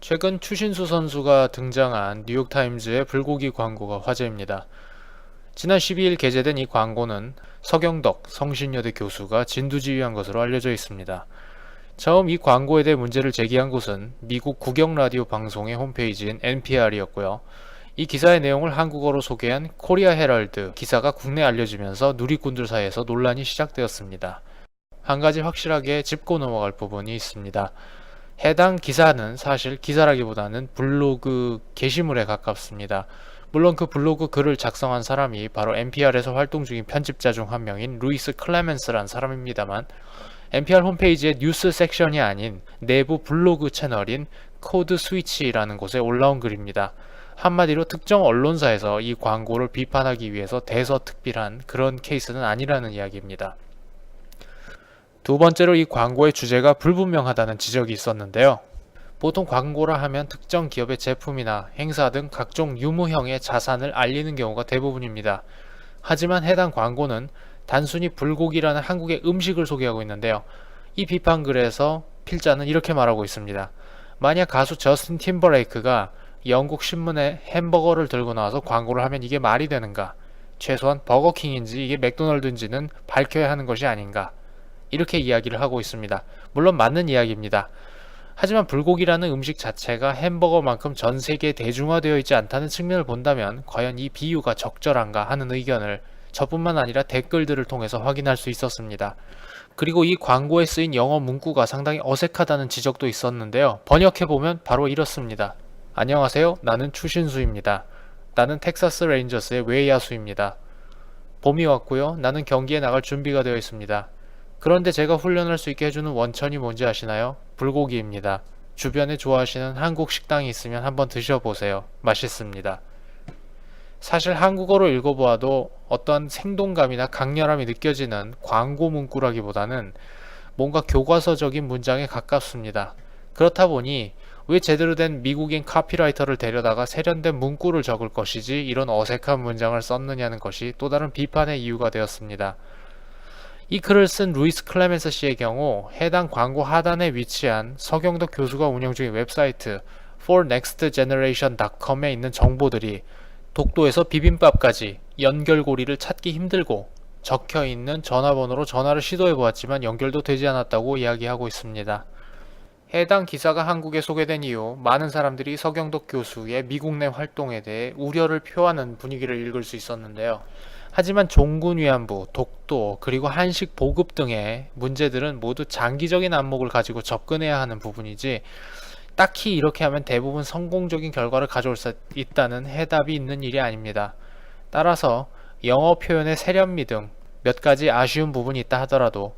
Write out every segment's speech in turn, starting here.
최근 추신수 선수가 등장한 뉴욕타임즈의 불고기 광고가 화제입니다. 지난 12일 게재된 이 광고는 서경덕 성신여대 교수가 진두지휘한 것으로 알려져 있습니다. 처음 이 광고에 대해 문제를 제기한 곳은 미국 국영라디오 방송의 홈페이지인 NPR이었고요. 이 기사의 내용을 한국어로 소개한 코리아 헤럴드 기사가 국내에 알려지면서 누리꾼들 사이에서 논란이 시작되었습니다. 한 가지 확실하게 짚고 넘어갈 부분이 있습니다. 해당 기사는 사실 기사라기보다는 블로그 게시물에 가깝습니다. 물론 그 블로그 글을 작성한 사람이 바로 NPR에서 활동 중인 편집자 중 한 명인 루이스 클레멘스란 사람입니다만 NPR 홈페이지의 뉴스 섹션이 아닌 내부 블로그 채널인 코드 스위치라는 곳에 올라온 글입니다. 한마디로 특정 언론사에서 이 광고를 비판하기 위해서 대서특필한 그런 케이스는 아니라는 이야기입니다. 두 번째로 이 광고의 주제가 불분명하다는 지적이 있었는데요. 보통 광고라 하면 특정 기업의 제품이나 행사 등 각종 유무형의 자산을 알리는 경우가 대부분입니다. 하지만 해당 광고는 단순히 불고기라는 한국의 음식을 소개하고 있는데요. 이 비판글에서 필자는 이렇게 말하고 있습니다. 만약 가수 저스틴 팀버레이크가 영국 신문에 햄버거를 들고 나와서 광고를 하면 이게 말이 되는가? 최소한 버거킹인지 이게 맥도널드인지는 밝혀야 하는 것이 아닌가? 이렇게 이야기를 하고 있습니다. 물론 맞는 이야기입니다. 하지만 불고기라는 음식 자체가 햄버거만큼 전 세계에 대중화되어 있지 않다는 측면을 본다면 과연 이 비유가 적절한가 하는 의견을 저뿐만 아니라 댓글들을 통해서 확인할 수 있었습니다. 그리고 이 광고에 쓰인 영어 문구가 상당히 어색하다는 지적도 있었는데요. 번역해보면 바로 이렇습니다. 안녕하세요. 나는 추신수입니다. 나는 텍사스 레인저스의 외야수입니다. 봄이 왔고요. 나는 경기에 나갈 준비가 되어 있습니다. 그런데 제가 훈련할 수 있게 해주는 원천이 뭔지 아시나요? 불고기입니다. 주변에 좋아하시는 한국 식당이 있으면 한번 드셔보세요. 맛있습니다. 사실 한국어로 읽어보아도 어떠한 생동감이나 강렬함이 느껴지는 광고 문구라기보다는 뭔가 교과서적인 문장에 가깝습니다. 그렇다 보니 왜 제대로 된 미국인 카피라이터를 데려다가 세련된 문구를 적을 것이지 이런 어색한 문장을 썼느냐는 것이 또 다른 비판의 이유가 되었습니다. 이 글을 쓴 루이스 클레멘스 씨의 경우 해당 광고 하단에 위치한 서경덕 교수가 운영 중인 웹사이트 fornextgeneration.com에 있는 정보들이 독도에서 비빔밥까지 연결고리를 찾기 힘들고 적혀있는 전화번호로 전화를 시도해보았지만 연결도 되지 않았다고 이야기하고 있습니다. 해당 기사가 한국에 소개된 이후 많은 사람들이 서경덕 교수의 미국 내 활동에 대해 우려를 표하는 분위기를 읽을 수 있었는데요. 하지만 종군 위안부, 독도, 그리고 한식 보급 등의 문제들은 모두 장기적인 안목을 가지고 접근해야 하는 부분이지 딱히 이렇게 하면 대부분 성공적인 결과를 가져올 수 있다는 해답이 있는 일이 아닙니다. 따라서 영어 표현의 세련미 등 몇 가지 아쉬운 부분이 있다 하더라도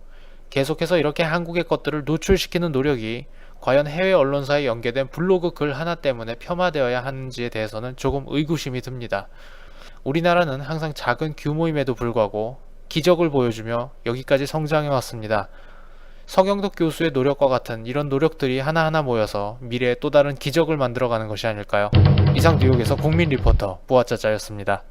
계속해서 이렇게 한국의 것들을 노출시키는 노력이 과연 해외 언론사에 연계된 블로그 글 하나 때문에 폄하되어야 하는지에 대해서는 조금 의구심이 듭니다. 우리나라는 항상 작은 규모임에도 불구하고 기적을 보여주며 여기까지 성장해 왔습니다. 서경덕 교수의 노력과 같은 이런 노력들이 하나하나 모여서 미래에 또 다른 기적을 만들어가는 것이 아닐까요? 이상 뉴욕에서 국민 리포터 무아짜짜였습니다.